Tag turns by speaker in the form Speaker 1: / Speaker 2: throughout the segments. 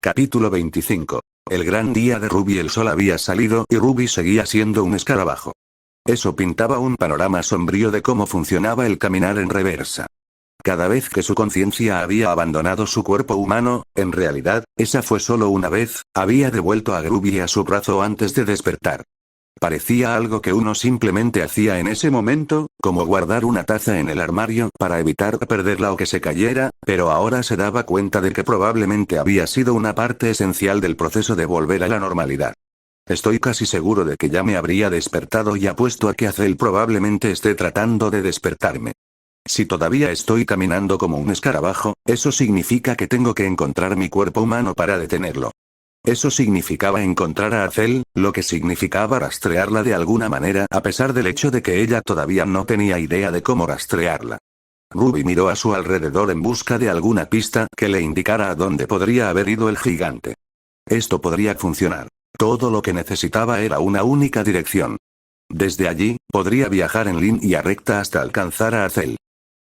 Speaker 1: Capítulo 25. El gran día de Ruby. El sol había salido y Ruby seguía siendo un escarabajo. Eso pintaba un panorama sombrío de cómo funcionaba el caminar en reversa. Cada vez que su conciencia había abandonado su cuerpo humano, en realidad, esa fue solo una vez, había devuelto a Ruby a su brazo antes de despertar. Parecía algo que uno simplemente hacía en ese momento, como guardar una taza en el armario para evitar perderla o que se cayera, pero ahora se daba cuenta de que probablemente había sido una parte esencial del proceso de volver a la normalidad. Estoy casi seguro de que ya me habría despertado y apuesto a que Azel probablemente esté tratando de despertarme. Si todavía estoy caminando como un escarabajo, eso significa que tengo que encontrar mi cuerpo humano para detenerlo. Eso significaba encontrar a Azel, lo que significaba rastrearla de alguna manera a pesar del hecho de que ella todavía no tenía idea de cómo rastrearla. Ruby miró a su alrededor en busca de alguna pista que le indicara a dónde podría haber ido el gigante. Esto podría funcionar. Todo lo que necesitaba era una única dirección. Desde allí, podría viajar en línea recta hasta alcanzar a Azel.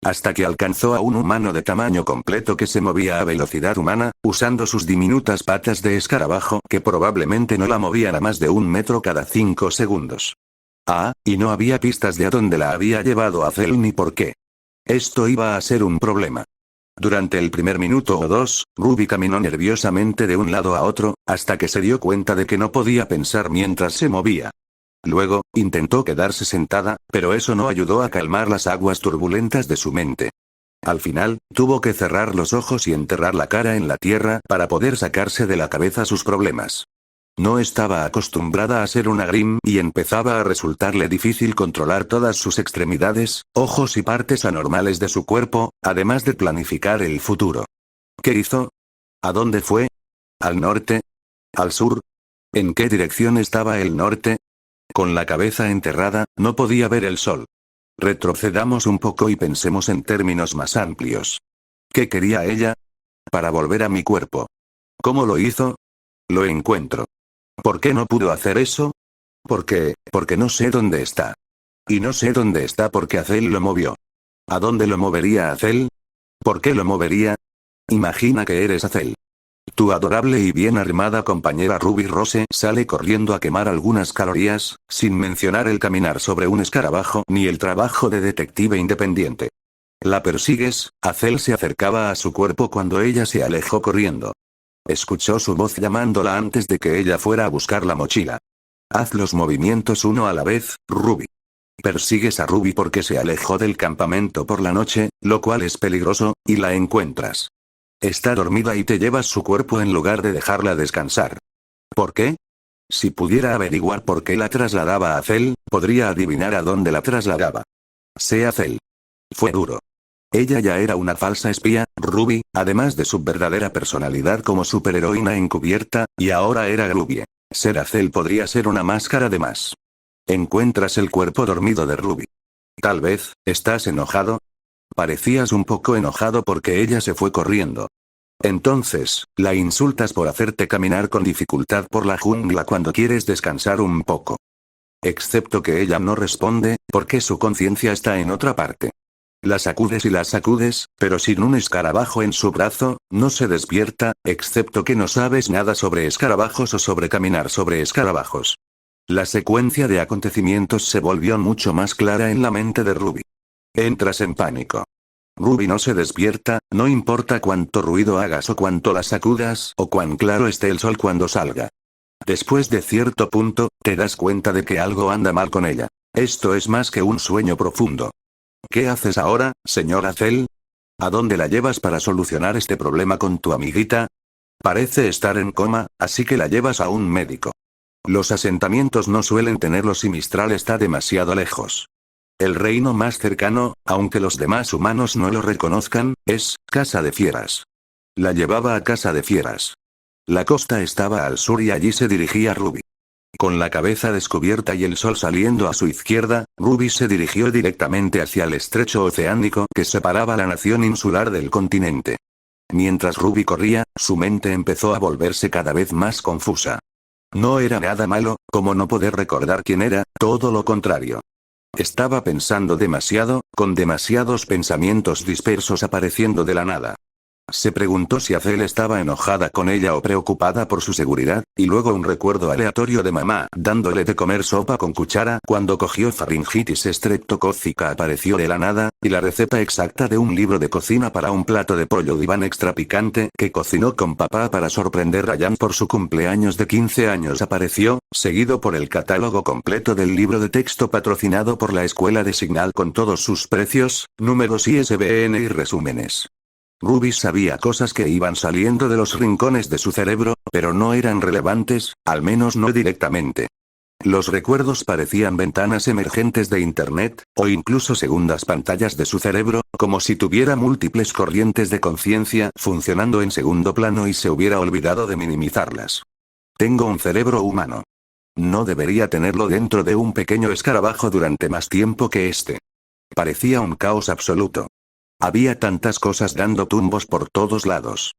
Speaker 1: Hasta que alcanzó a un humano de tamaño completo que se movía a velocidad humana, usando sus diminutas patas de escarabajo que probablemente no la movían a más de 1 metro cada 5 segundos. Y no había pistas de a dónde la había llevado Azel ni por qué. Esto iba a ser un problema. Durante el primer minuto o dos, Ruby caminó nerviosamente de un lado a otro, hasta que se dio cuenta de que no podía pensar mientras se movía. Luego, intentó quedarse sentada, pero eso no ayudó a calmar las aguas turbulentas de su mente. Al final, tuvo que cerrar los ojos y enterrar la cara en la tierra para poder sacarse de la cabeza sus problemas. No estaba acostumbrada a ser una Grimm y empezaba a resultarle difícil controlar todas sus extremidades, ojos y partes anormales de su cuerpo, además de planificar el futuro. ¿Qué hizo? ¿A dónde fue? ¿Al norte? ¿Al sur? ¿En qué dirección estaba el norte? Con la cabeza enterrada, no podía ver el sol. Retrocedamos un poco y pensemos en términos más amplios. ¿Qué quería ella? Para volver a mi cuerpo. ¿Cómo lo hizo? Lo encuentro. ¿Por qué no pudo hacer eso? Porque no sé dónde está. Y no sé dónde está porque Azel lo movió. ¿A dónde lo movería Azel? ¿Por qué lo movería? Imagina que eres Azel. Tu adorable y bien armada compañera Ruby Rose sale corriendo a quemar algunas calorías, sin mencionar el caminar sobre un escarabajo ni el trabajo de detective independiente. La persigues, Azel se acercaba a su cuerpo cuando ella se alejó corriendo. Escuchó su voz llamándola antes de que ella fuera a buscar la mochila. Haz los movimientos uno a la vez, Ruby. Persigues a Ruby porque se alejó del campamento por la noche, lo cual es peligroso, y la encuentras. Está dormida y te llevas su cuerpo en lugar de dejarla descansar. ¿Por qué? Si pudiera averiguar por qué la trasladaba a Azel, podría adivinar a dónde la trasladaba. Sé Azel. Fue duro. Ella ya era una falsa espía, Ruby, además de su verdadera personalidad como superheroína encubierta, y ahora era Ruby. Ser Azel podría ser una máscara de más. Encuentras el cuerpo dormido de Ruby. Tal vez, ¿estás enojado? Parecías un poco enojado porque ella se fue corriendo. Entonces, la insultas por hacerte caminar con dificultad por la jungla cuando quieres descansar un poco. Excepto que ella no responde, porque su conciencia está en otra parte. La sacudes y la sacudes, pero sin un escarabajo en su brazo, no se despierta, excepto que no sabes nada sobre escarabajos o sobre caminar sobre escarabajos. La secuencia de acontecimientos se volvió mucho más clara en la mente de Ruby. Entras en pánico. Ruby no se despierta, no importa cuánto ruido hagas o cuánto la sacudas o cuán claro esté el sol cuando salga. Después de cierto punto, te das cuenta de que algo anda mal con ella. Esto es más que un sueño profundo. ¿Qué haces ahora, señor Azel? ¿A dónde la llevas para solucionar este problema con tu amiguita? Parece estar en coma, así que la llevas a un médico. Los asentamientos no suelen tenerlos y Mistral está demasiado lejos. El reino más cercano, aunque los demás humanos no lo reconozcan, es Casa de Fieras. La llevaba a Casa de Fieras. La costa estaba al sur y allí se dirigía Ruby. Con la cabeza descubierta y el sol saliendo a su izquierda, Ruby se dirigió directamente hacia el estrecho oceánico que separaba la nación insular del continente. Mientras Ruby corría, su mente empezó a volverse cada vez más confusa. No era nada malo, como no poder recordar quién era, todo lo contrario. Estaba pensando demasiado, con demasiados pensamientos dispersos apareciendo de la nada. Se preguntó si Azel estaba enojada con ella o preocupada por su seguridad, y luego un recuerdo aleatorio de mamá dándole de comer sopa con cuchara cuando cogió faringitis estreptocócica apareció de la nada, y la receta exacta de un libro de cocina para un plato de pollo diván extra picante que cocinó con papá para sorprender a Jan por su cumpleaños de 15 años apareció, seguido por el catálogo completo del libro de texto patrocinado por la escuela de Signal con todos sus precios, números ISBN y resúmenes. Ruby sabía cosas que iban saliendo de los rincones de su cerebro, pero no eran relevantes, al menos no directamente. Los recuerdos parecían ventanas emergentes de Internet, o incluso segundas pantallas de su cerebro, como si tuviera múltiples corrientes de conciencia funcionando en segundo plano y se hubiera olvidado de minimizarlas. Tengo un cerebro humano. No debería tenerlo dentro de un pequeño escarabajo durante más tiempo que este. Parecía un caos absoluto. Había tantas cosas dando tumbos por todos lados.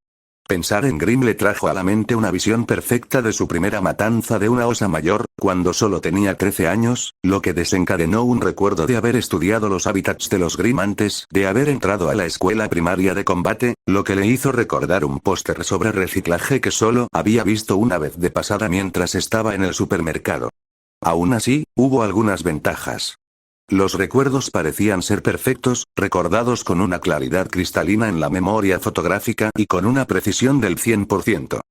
Speaker 1: Pensar en Grimm le trajo a la mente una visión perfecta de su primera matanza de una osa mayor, cuando solo tenía 13 años, lo que desencadenó un recuerdo de haber estudiado los hábitats de los Grimm antes de haber entrado a la escuela primaria de combate, lo que le hizo recordar un póster sobre reciclaje que solo había visto una vez de pasada mientras estaba en el supermercado. Aún así, hubo algunas ventajas. Los recuerdos parecían ser perfectos, recordados con una claridad cristalina en la memoria fotográfica y con una precisión del 100%.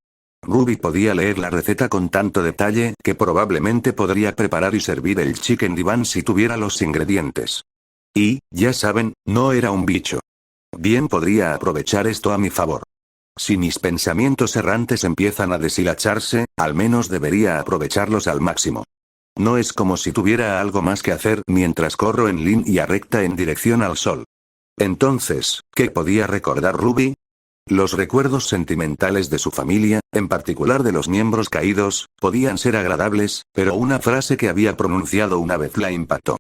Speaker 1: Ruby podía leer la receta con tanto detalle que probablemente podría preparar y servir el chicken diván si tuviera los ingredientes. Y, ya saben, no era un bicho. Bien podría aprovechar esto a mi favor. Si mis pensamientos errantes empiezan a deshilacharse, al menos debería aprovecharlos al máximo. No es como si tuviera algo más que hacer mientras corro en línea recta en dirección al sol. Entonces, ¿qué podía recordar Ruby? Los recuerdos sentimentales de su familia, en particular de los miembros caídos, podían ser agradables, pero una frase que había pronunciado una vez la impactó.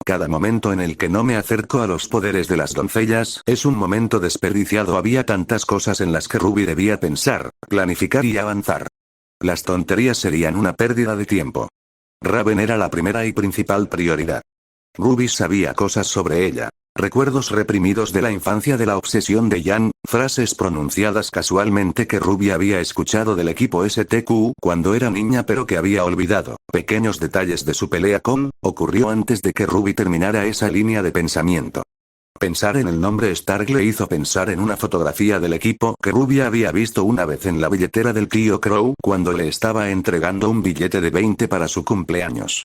Speaker 1: Cada momento en el que no me acerco a los poderes de las doncellas es un momento desperdiciado. Había tantas cosas en las que Ruby debía pensar, planificar y avanzar. Las tonterías serían una pérdida de tiempo. Raven era la primera y principal prioridad. Ruby sabía cosas sobre ella. Recuerdos reprimidos de la infancia de la obsesión de Jan, frases pronunciadas casualmente que Ruby había escuchado del equipo STQ cuando era niña pero que había olvidado. Pequeños detalles de su pelea con, ocurrió antes de que Ruby terminara esa línea de pensamiento. Pensar en el nombre Stark le hizo pensar en una fotografía del equipo que Ruby había visto una vez en la billetera del tío Crow cuando le estaba entregando un billete de 20 para su cumpleaños.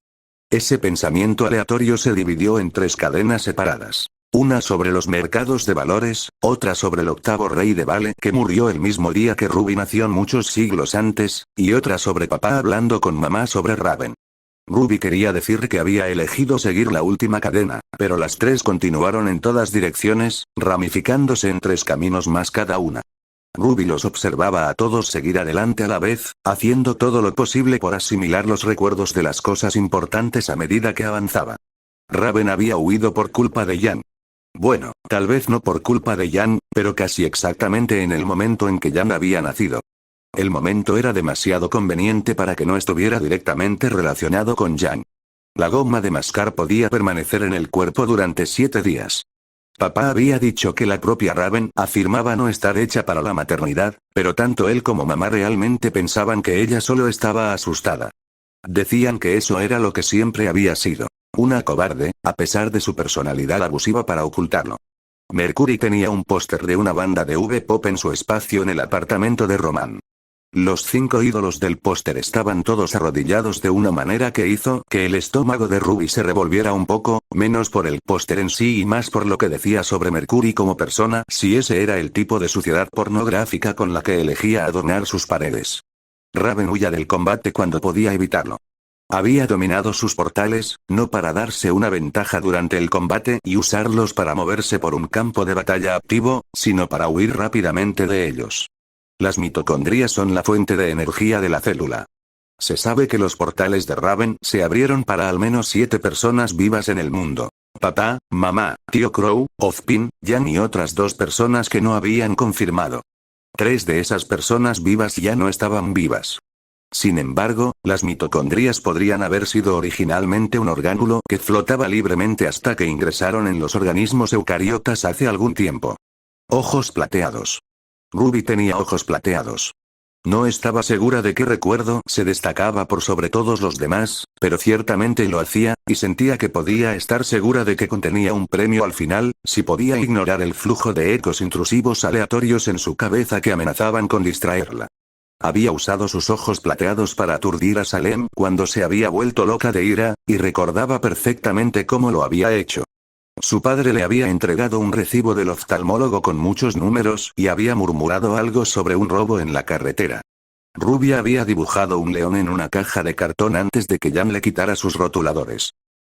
Speaker 1: Ese pensamiento aleatorio se dividió en 3 cadenas separadas. Una sobre los mercados de valores, otra sobre el octavo rey de Vale que murió el mismo día que Ruby nació muchos siglos antes, y otra sobre papá hablando con mamá sobre Raven. Ruby quería decir que había elegido seguir la última cadena, pero las 3 continuaron en todas direcciones, ramificándose en 3 caminos más cada una. Ruby los observaba a todos seguir adelante a la vez, haciendo todo lo posible por asimilar los recuerdos de las cosas importantes a medida que avanzaba. Raven había huido por culpa de Jan. Bueno, tal vez no por culpa de Jan, pero casi exactamente en el momento en que Jan había nacido. El momento era demasiado conveniente para que no estuviera directamente relacionado con Jan. La goma de mascar podía permanecer en el cuerpo durante 7 días. Papá había dicho que la propia Raven afirmaba no estar hecha para la maternidad, pero tanto él como mamá realmente pensaban que ella solo estaba asustada. Decían que eso era lo que siempre había sido. Una cobarde, a pesar de su personalidad abusiva para ocultarlo. Mercury tenía un póster de una banda de V-pop en su espacio en el apartamento de Roman. Los 5 ídolos del póster estaban todos arrodillados de una manera que hizo que el estómago de Ruby se revolviera un poco, menos por el póster en sí y más por lo que decía sobre Mercury como persona, si ese era el tipo de suciedad pornográfica con la que elegía adornar sus paredes. Raven huía del combate cuando podía evitarlo. Había dominado sus portales, no para darse una ventaja durante el combate y usarlos para moverse por un campo de batalla activo, sino para huir rápidamente de ellos. Las mitocondrias son la fuente de energía de la célula. Se sabe que los portales de Raven se abrieron para al menos 7 personas vivas en el mundo. Papá, mamá, tío Crow, Ozpin, Jan y otras 2 personas que no habían confirmado. 3 de esas personas vivas ya no estaban vivas. Sin embargo, las mitocondrias podrían haber sido originalmente un orgánulo que flotaba libremente hasta que ingresaron en los organismos eucariotas hace algún tiempo. Ojos plateados. Ruby tenía ojos plateados. No estaba segura de qué recuerdo se destacaba por sobre todos los demás, pero ciertamente lo hacía, y sentía que podía estar segura de que contenía un premio al final, si podía ignorar el flujo de ecos intrusivos aleatorios en su cabeza que amenazaban con distraerla. Había usado sus ojos plateados para aturdir a Salem cuando se había vuelto loca de ira, y recordaba perfectamente cómo lo había hecho. Su padre le había entregado un recibo del oftalmólogo con muchos números y había murmurado algo sobre un robo en la carretera. Ruby había dibujado un león en una caja de cartón antes de que Jan le quitara sus rotuladores.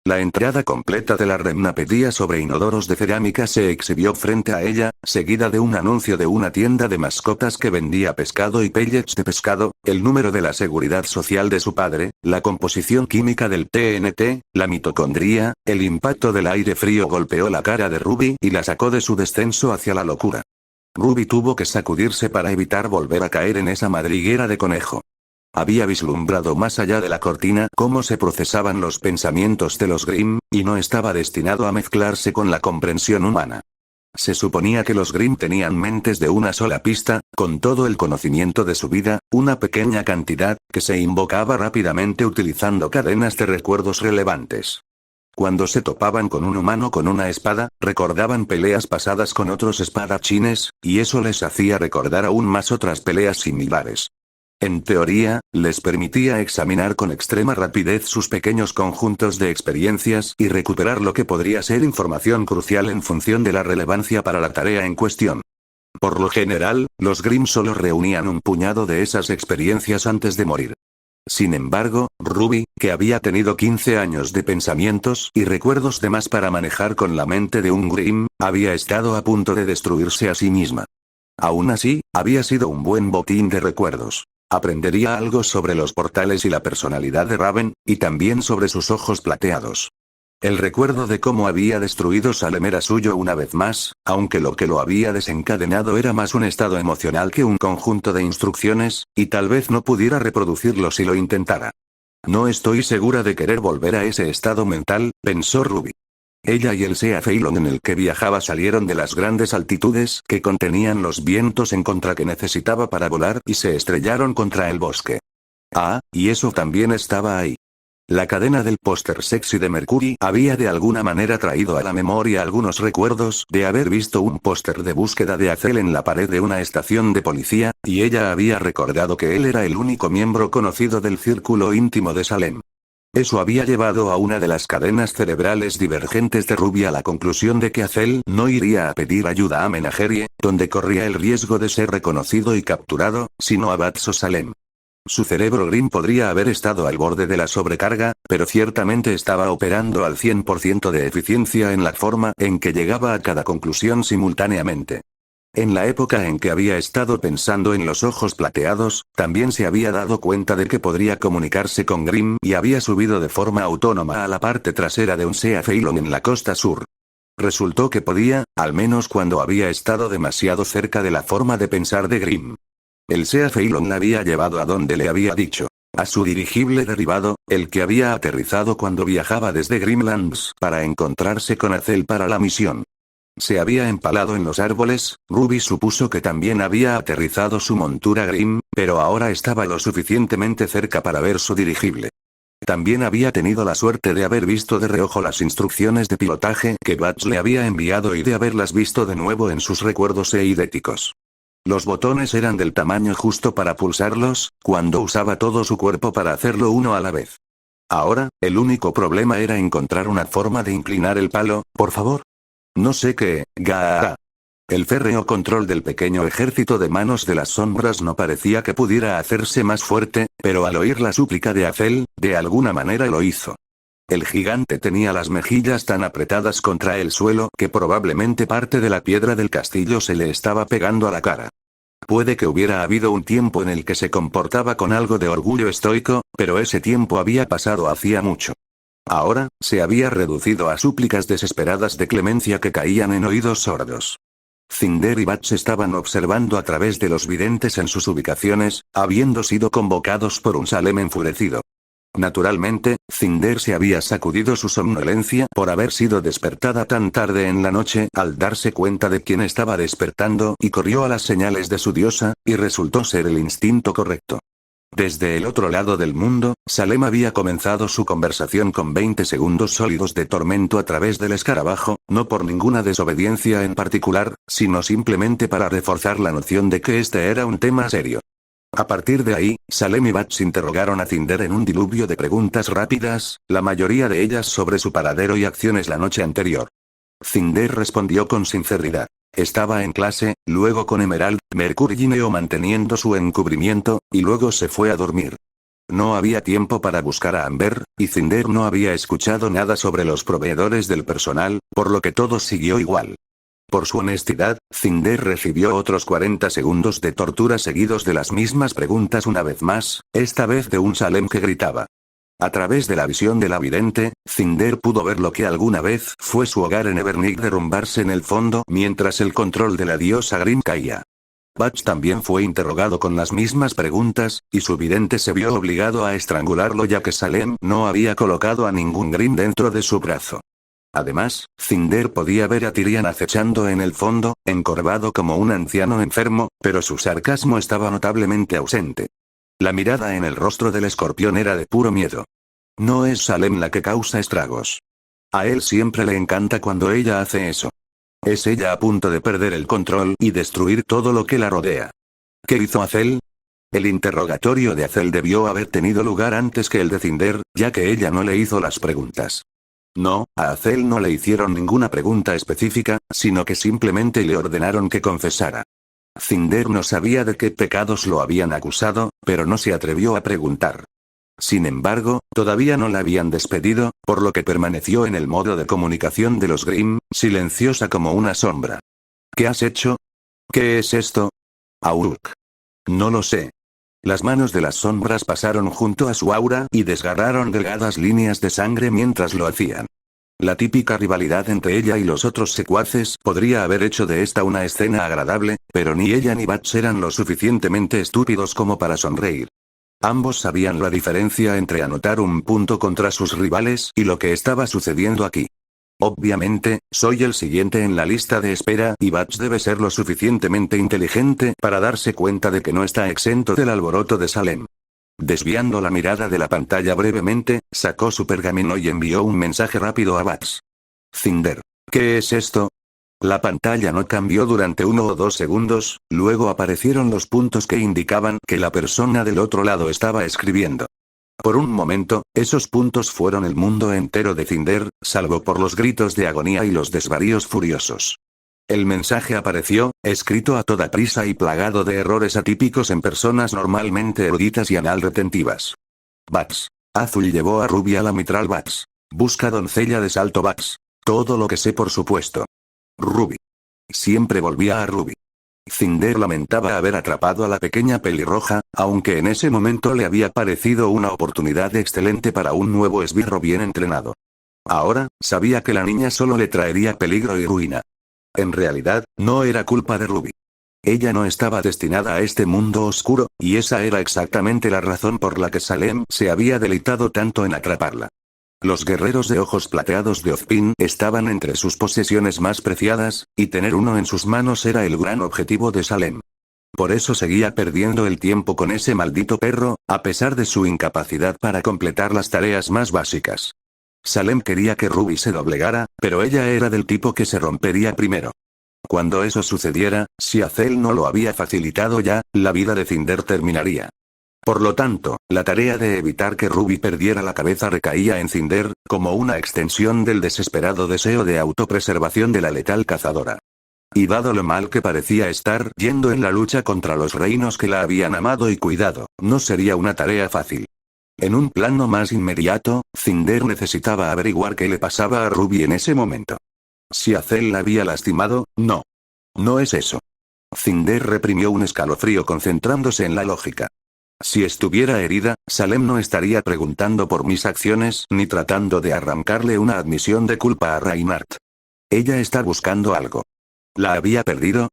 Speaker 1: La entrada completa de la remnapedia sobre inodoros de cerámica se exhibió frente a ella, seguida de un anuncio de una tienda de mascotas que vendía pescado y pellets de pescado, el número de la seguridad social de su padre, la composición química del TNT, la mitocondria, el impacto del aire frío golpeó la cara de Ruby y la sacó de su descenso hacia la locura. Ruby tuvo que sacudirse para evitar volver a caer en esa madriguera de conejo. Había vislumbrado más allá de la cortina cómo se procesaban los pensamientos de los Grimm, y no estaba destinado a mezclarse con la comprensión humana. Se suponía que los Grimm tenían mentes de una sola pista, con todo el conocimiento de su vida, una pequeña cantidad, que se invocaba rápidamente utilizando cadenas de recuerdos relevantes. Cuando se topaban con un humano con una espada, recordaban peleas pasadas con otros espadachines, y eso les hacía recordar aún más otras peleas similares. En teoría, les permitía examinar con extrema rapidez sus pequeños conjuntos de experiencias y recuperar lo que podría ser información crucial en función de la relevancia para la tarea en cuestión. Por lo general, los Grimm solo reunían un puñado de esas experiencias antes de morir. Sin embargo, Ruby, que había tenido 15 años de pensamientos y recuerdos de más para manejar con la mente de un Grimm, había estado a punto de destruirse a sí misma. Aún así, había sido un buen botín de recuerdos. Aprendería algo sobre los portales y la personalidad de Raven, y también sobre sus ojos plateados. El recuerdo de cómo había destruido Salem era suyo una vez más, aunque lo que lo había desencadenado era más un estado emocional que un conjunto de instrucciones, y tal vez no pudiera reproducirlo si lo intentara. No estoy segura de querer volver a ese estado mental, pensó Ruby. Ella y el Sea Phelan en el que viajaba salieron de las grandes altitudes que contenían los vientos en contra que necesitaba para volar y se estrellaron contra el bosque. Ah, y eso también estaba ahí. La cadena del póster sexy de Mercury había de alguna manera traído a la memoria algunos recuerdos de haber visto un póster de búsqueda de Azel en la pared de una estación de policía, y ella había recordado que él era el único miembro conocido del círculo íntimo de Salem. Eso había llevado a una de las cadenas cerebrales divergentes de Ruby a la conclusión de que Azel no iría a pedir ayuda a Menagerie, donde corría el riesgo de ser reconocido y capturado, sino a Bats o Salem. Su cerebro Grimm podría haber estado al borde de la sobrecarga, pero ciertamente estaba operando al 100% de eficiencia en la forma en que llegaba a cada conclusión simultáneamente. En la época en que había estado pensando en los ojos plateados, también se había dado cuenta de que podría comunicarse con Grimm y había subido de forma autónoma a la parte trasera de un Sea Phelan en la costa sur. Resultó que podía, al menos cuando había estado demasiado cerca de la forma de pensar de Grimm. El Sea Phelan la había llevado a donde le había dicho. A su dirigible derribado, el que había aterrizado cuando viajaba desde Grimlands para encontrarse con Azel para la misión. Se había empalado en los árboles. Ruby supuso que también había aterrizado su montura Grimm, pero ahora estaba lo suficientemente cerca para ver su dirigible. También había tenido la suerte de haber visto de reojo las instrucciones de pilotaje que Bats le había enviado y de haberlas visto de nuevo en sus recuerdos eidéticos. Los botones eran del tamaño justo para pulsarlos, cuando usaba todo su cuerpo para hacerlo uno a la vez. Ahora, el único problema era encontrar una forma de inclinar el palo, por favor. No sé qué, gaa. El férreo control del pequeño ejército de manos de las sombras no parecía que pudiera hacerse más fuerte, pero al oír la súplica de Azel, de alguna manera lo hizo. El gigante tenía las mejillas tan apretadas contra el suelo que probablemente parte de la piedra del castillo se le estaba pegando a la cara. Puede que hubiera habido un tiempo en el que se comportaba con algo de orgullo estoico, pero ese tiempo había pasado hacía mucho. Ahora, se había reducido a súplicas desesperadas de clemencia que caían en oídos sordos. Cinder y Bats estaban observando a través de los videntes en sus ubicaciones, habiendo sido convocados por un Salem enfurecido. Naturalmente, Cinder se había sacudido su somnolencia por haber sido despertada tan tarde en la noche al darse cuenta de quién estaba despertando y corrió a las señales de su diosa, y resultó ser el instinto correcto. Desde el otro lado del mundo, Salem había comenzado su conversación con 20 segundos sólidos de tormento a través del escarabajo, no por ninguna desobediencia en particular, sino simplemente para reforzar la noción de que este era un tema serio. A partir de ahí, Salem y Bats interrogaron a Cinder en un diluvio de preguntas rápidas, la mayoría de ellas sobre su paradero y acciones la noche anterior. Cinder respondió con sinceridad. Estaba en clase, luego con Emerald, Mercury y Neo manteniendo su encubrimiento, y luego se fue a dormir. No había tiempo para buscar a Amber, y Cinder no había escuchado nada sobre los proveedores del personal, por lo que todo siguió igual. Por su honestidad, Cinder recibió otros 40 segundos de tortura seguidos de las mismas preguntas una vez más, esta vez de un Salem que gritaba. A través de la visión de la vidente, Cinder pudo ver lo que alguna vez fue su hogar en Evernick derrumbarse en el fondo mientras el control de la diosa Grimm caía. Bats también fue interrogado con las mismas preguntas, y su vidente se vio obligado a estrangularlo ya que Salem no había colocado a ningún Grimm dentro de su brazo. Además, Cinder podía ver a Tyrian acechando en el fondo, encorvado como un anciano enfermo, pero su sarcasmo estaba notablemente ausente. La mirada en el rostro del escorpión era de puro miedo. No es Salem la que causa estragos. A él siempre le encanta cuando ella hace eso. Es ella a punto de perder el control y destruir todo lo que la rodea. ¿Qué hizo Azel? El interrogatorio de Azel debió haber tenido lugar antes que el de Cinder, ya que ella no le hizo las preguntas. No, a Azel no le hicieron ninguna pregunta específica, sino que simplemente le ordenaron que confesara. Cinder no sabía de qué pecados lo habían acusado, pero no se atrevió a preguntar. Sin embargo, todavía no la habían despedido, por lo que permaneció en el modo de comunicación de los Grimm, silenciosa como una sombra. ¿Qué has hecho? ¿Qué es esto? Auruk. No lo sé. Las manos de las sombras pasaron junto a su aura y desgarraron delgadas líneas de sangre mientras lo hacían. La típica rivalidad entre ella y los otros secuaces podría haber hecho de esta una escena agradable, pero ni ella ni Bats eran lo suficientemente estúpidos como para sonreír. Ambos sabían la diferencia entre anotar un punto contra sus rivales y lo que estaba sucediendo aquí. Obviamente, soy el siguiente en la lista de espera y Bats debe ser lo suficientemente inteligente para darse cuenta de que no está exento del alboroto de Salem. Desviando la mirada de la pantalla brevemente, sacó su pergamino y envió un mensaje rápido a Bats. Cinder. ¿Qué es esto? La pantalla no cambió durante 1 o 2 segundos, luego aparecieron los puntos que indicaban que la persona del otro lado estaba escribiendo. Por un momento, esos puntos fueron el mundo entero de Cinder, salvo por los gritos de agonía y los desvaríos furiosos. El mensaje apareció, escrito a toda prisa y plagado de errores atípicos en personas normalmente eruditas y anal retentivas. Bats. Azul llevó a Ruby a la mitral Bats. Busca doncella de salto Bats. Todo lo que sé por supuesto. Ruby. Siempre volvía a Ruby. Cinder lamentaba haber atrapado a la pequeña pelirroja, aunque en ese momento le había parecido una oportunidad excelente para un nuevo esbirro bien entrenado. Ahora, sabía que la niña solo le traería peligro y ruina. En realidad, no era culpa de Ruby. Ella no estaba destinada a este mundo oscuro, y esa era exactamente la razón por la que Salem se había deleitado tanto en atraparla. Los guerreros de ojos plateados de Ozpin estaban entre sus posesiones más preciadas, y tener uno en sus manos era el gran objetivo de Salem. Por eso seguía perdiendo el tiempo con ese maldito perro, a pesar de su incapacidad para completar las tareas más básicas. Salem quería que Ruby se doblegara, pero ella era del tipo que se rompería primero. Cuando eso sucediera, si Azel no lo había facilitado ya, la vida de Cinder terminaría. Por lo tanto, la tarea de evitar que Ruby perdiera la cabeza recaía en Cinder, como una extensión del desesperado deseo de autopreservación de la letal cazadora. Y dado lo mal que parecía estar yendo en la lucha contra los reinos que la habían amado y cuidado, no sería una tarea fácil. En un plano más inmediato, Cinder necesitaba averiguar qué le pasaba a Ruby en ese momento. Si Azel la había lastimado, no. No es eso. Cinder reprimió un escalofrío concentrándose en la lógica. Si estuviera herida, Salem no estaría preguntando por mis acciones ni tratando de arrancarle una admisión de culpa a Reinhardt. Ella está buscando algo. ¿La había perdido?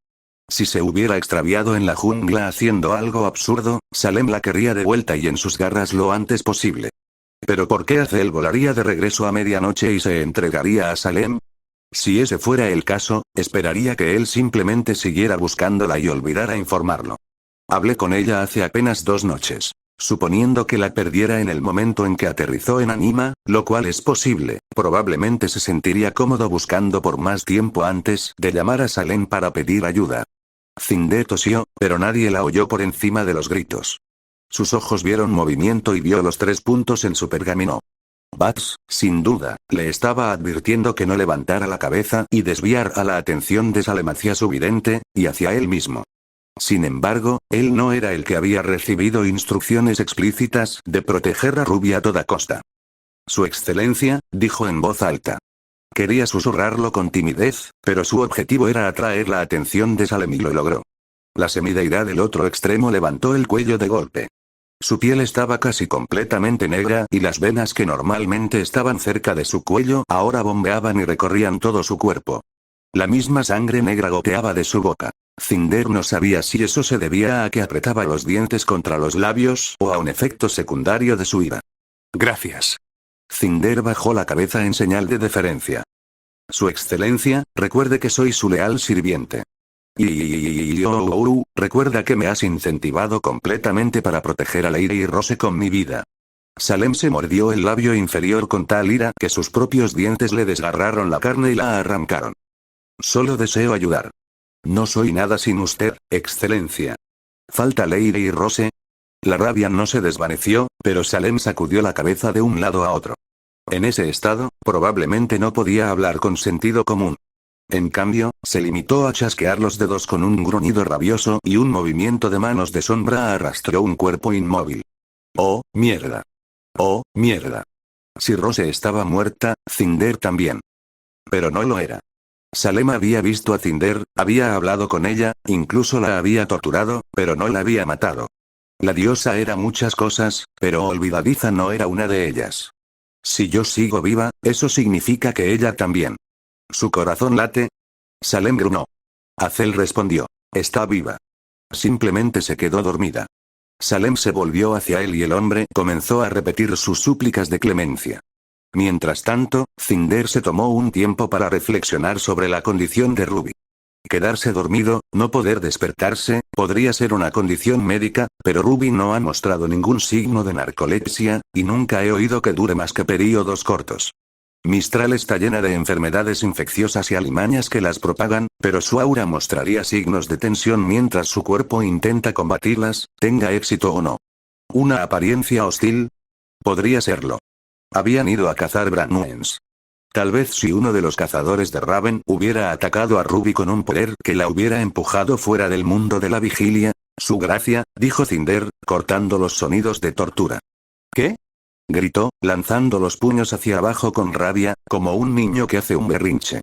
Speaker 1: Si se hubiera extraviado en la jungla haciendo algo absurdo, Salem la querría de vuelta y en sus garras lo antes posible. ¿Pero por qué Azel volaría de regreso a medianoche y se entregaría a Salem? Si ese fuera el caso, esperaría que él simplemente siguiera buscándola y olvidara informarlo. Hablé con ella hace apenas 2 noches. Suponiendo que la perdiera en el momento en que aterrizó en Anima, lo cual es posible, probablemente se sentiría cómodo buscando por más tiempo antes de llamar a Salem para pedir ayuda. Cinder tosió, pero nadie la oyó por encima de los gritos. Sus ojos vieron movimiento y vio los 3 puntos en su pergamino. Bats, sin duda, le estaba advirtiendo que no levantara la cabeza y desviara la atención de Salem hacia su vidente, y hacia él mismo. Sin embargo, él no era el que había recibido instrucciones explícitas de proteger a Ruby a toda costa. Su excelencia, dijo en voz alta. Quería susurrarlo con timidez, pero su objetivo era atraer la atención de Salem y lo logró. La semideidad del otro extremo levantó el cuello de golpe. Su piel estaba casi completamente negra y las venas que normalmente estaban cerca de su cuello ahora bombeaban y recorrían todo su cuerpo. La misma sangre negra goteaba de su boca. Cinder no sabía si eso se debía a que apretaba los dientes contra los labios o a un efecto secundario de su ira. Gracias. Cinder bajó la cabeza en señal de deferencia. Su excelencia, recuerde que soy su leal sirviente. Recuerda que me has incentivado completamente para proteger a Lady y Rose con mi vida. Salem se mordió el labio inferior con tal ira que sus propios dientes le desgarraron la carne y la arrancaron. Solo deseo ayudar. No soy nada sin usted, excelencia. ¿Falta Lady y Rose? La rabia no se desvaneció, pero Salem sacudió la cabeza de un lado a otro. En ese estado, probablemente no podía hablar con sentido común. En cambio, se limitó a chasquear los dedos con un gruñido rabioso y un movimiento de manos de sombra arrastró un cuerpo inmóvil. ¡Oh, mierda! ¡Oh, mierda! Si Rose estaba muerta, Cinder también. Pero no lo era. Salem había visto a Cinder, había hablado con ella, incluso la había torturado, pero no la había matado. La diosa era muchas cosas, pero olvidadiza no era una de ellas. Si yo sigo viva, eso significa que ella también. ¿Su corazón late? Salem gruñó. Azel respondió. Está viva. Simplemente se quedó dormida. Salem se volvió hacia él y el hombre comenzó a repetir sus súplicas de clemencia. Mientras tanto, Cinder se tomó un tiempo para reflexionar sobre la condición de Ruby. Quedarse dormido, no poder despertarse, podría ser una condición médica, pero Ruby no ha mostrado ningún signo de narcolepsia, y nunca he oído que dure más que períodos cortos. Mistral está llena de enfermedades infecciosas y alimañas que las propagan, pero su aura mostraría signos de tensión mientras su cuerpo intenta combatirlas, tenga éxito o no. ¿Una apariencia hostil? Podría serlo. Habían ido a cazar Branuens. Tal vez si uno de los cazadores de Raven hubiera atacado a Ruby con un poder que la hubiera empujado fuera del mundo de la vigilia. Su gracia, dijo Cinder, cortando los sonidos de tortura. ¿Qué? Gritó, lanzando los puños hacia abajo con rabia, como un niño que hace un berrinche.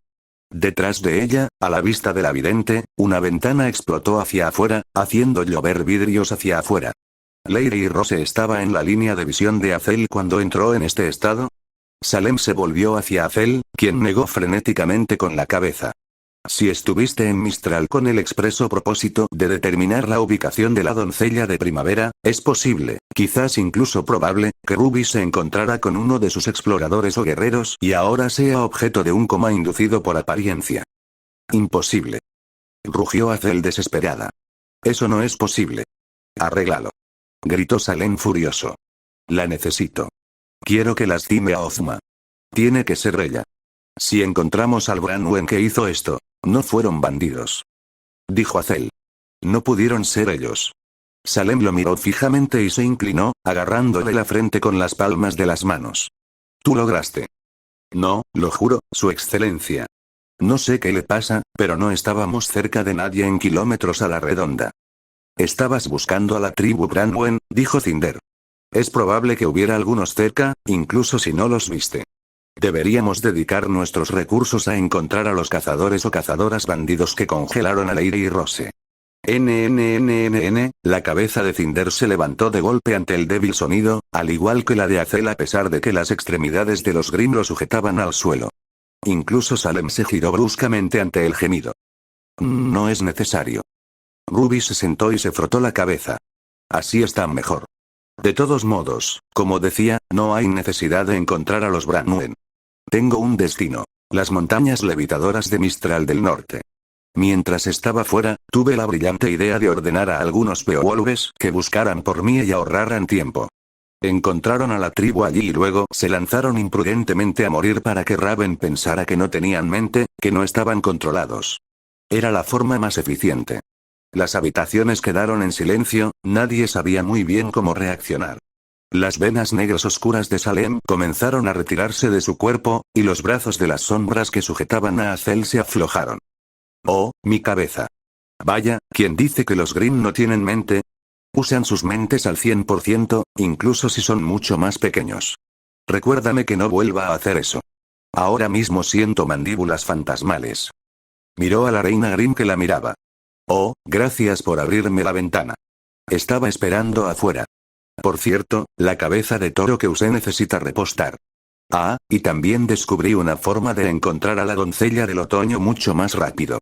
Speaker 1: Detrás de ella, a la vista de la vidente, una ventana explotó hacia afuera, haciendo llover vidrios hacia afuera. ¿Lady Rose estaba en la línea de visión de Azel cuando entró en este estado? Salem se volvió hacia Azel, quien negó frenéticamente con la cabeza. Si estuviste en Mistral con el expreso propósito de determinar la ubicación de la doncella de primavera, es posible, quizás incluso probable, que Ruby se encontrara con uno de sus exploradores o guerreros y ahora sea objeto de un coma inducido por apariencia. Imposible. Rugió Azel desesperada. Eso no es posible. Arréglalo. Gritó Salem furioso. La necesito. Quiero que lastime a Ozma. Tiene que ser ella. Si encontramos al Branwen que hizo esto, no fueron bandidos. Dijo Azel. No pudieron ser ellos. Salem lo miró fijamente y se inclinó, agarrándole la frente con las palmas de las manos. Tú lograste. No, lo juro, su excelencia. No sé qué le pasa, pero no estábamos cerca de nadie en kilómetros a la redonda. Estabas buscando a la tribu Branwen, dijo Cinder. Es probable que hubiera algunos cerca, incluso si no los viste. Deberíamos dedicar nuestros recursos a encontrar a los cazadores o cazadoras bandidos que congelaron a Lady y Rose. La cabeza de Cinder se levantó de golpe ante el débil sonido, al igual que la de Azel a pesar de que las extremidades de los Grimm lo sujetaban al suelo. Incluso Salem se giró bruscamente ante el gemido. No es necesario. Ruby se sentó y se frotó la cabeza. Así está mejor. De todos modos, como decía, no hay necesidad de encontrar a los Branwen. Tengo un destino. Las montañas levitadoras de Mistral del Norte. Mientras estaba fuera, tuve la brillante idea de ordenar a algunos Beowulfes que buscaran por mí y ahorraran tiempo. Encontraron a la tribu allí y luego se lanzaron imprudentemente a morir para que Raven pensara que no tenían mente, que no estaban controlados. Era la forma más eficiente. Las habitaciones quedaron en silencio, nadie sabía muy bien cómo reaccionar. Las venas negras oscuras de Salem comenzaron a retirarse de su cuerpo, y los brazos de las sombras que sujetaban a Azel se aflojaron. Oh, mi cabeza. Vaya, ¿quién dice que los Grimm no tienen mente? Usan sus mentes al 100%, incluso si son mucho más pequeños. Recuérdame que no vuelva a hacer eso. Ahora mismo siento mandíbulas fantasmales. Miró a la reina Grimm que la miraba. Oh, gracias por abrirme la ventana. Estaba esperando afuera. Por cierto, la cabeza de toro que usé necesita repostar. Ah, y también descubrí una forma de encontrar a la doncella del otoño mucho más rápido.